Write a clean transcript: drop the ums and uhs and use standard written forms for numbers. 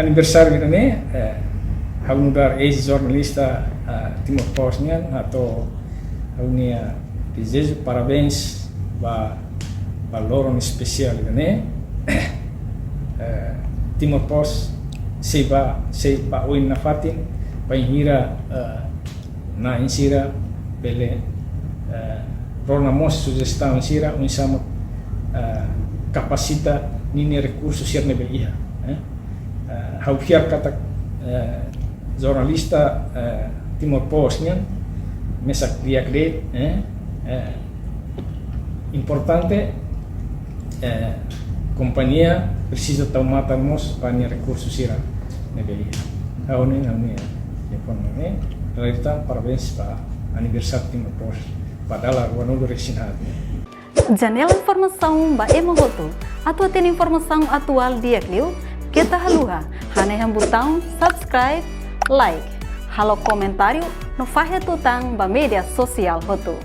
aniversário né haunudar ex-jornalista Timor Postnya atau haunia desejo parabéns ba loron especial né Timor Post sei pa oin na fatin pa hira na insira pele rona mos sugestão insira sama kapasita nini recursos sirne belia haufiar kata jornalista Timor Postnya mesak dia grade importante companhia precisa tomar para recursos ira nebelia haone ya realita parabéns para aniversário Timor Post padahal wanu resinhat. Janela informação ba emohoto atau tem informação atual dia kliu kita haluha hane yang botão subscribe like halo comentário no fahe tutang ba media sosial hoto.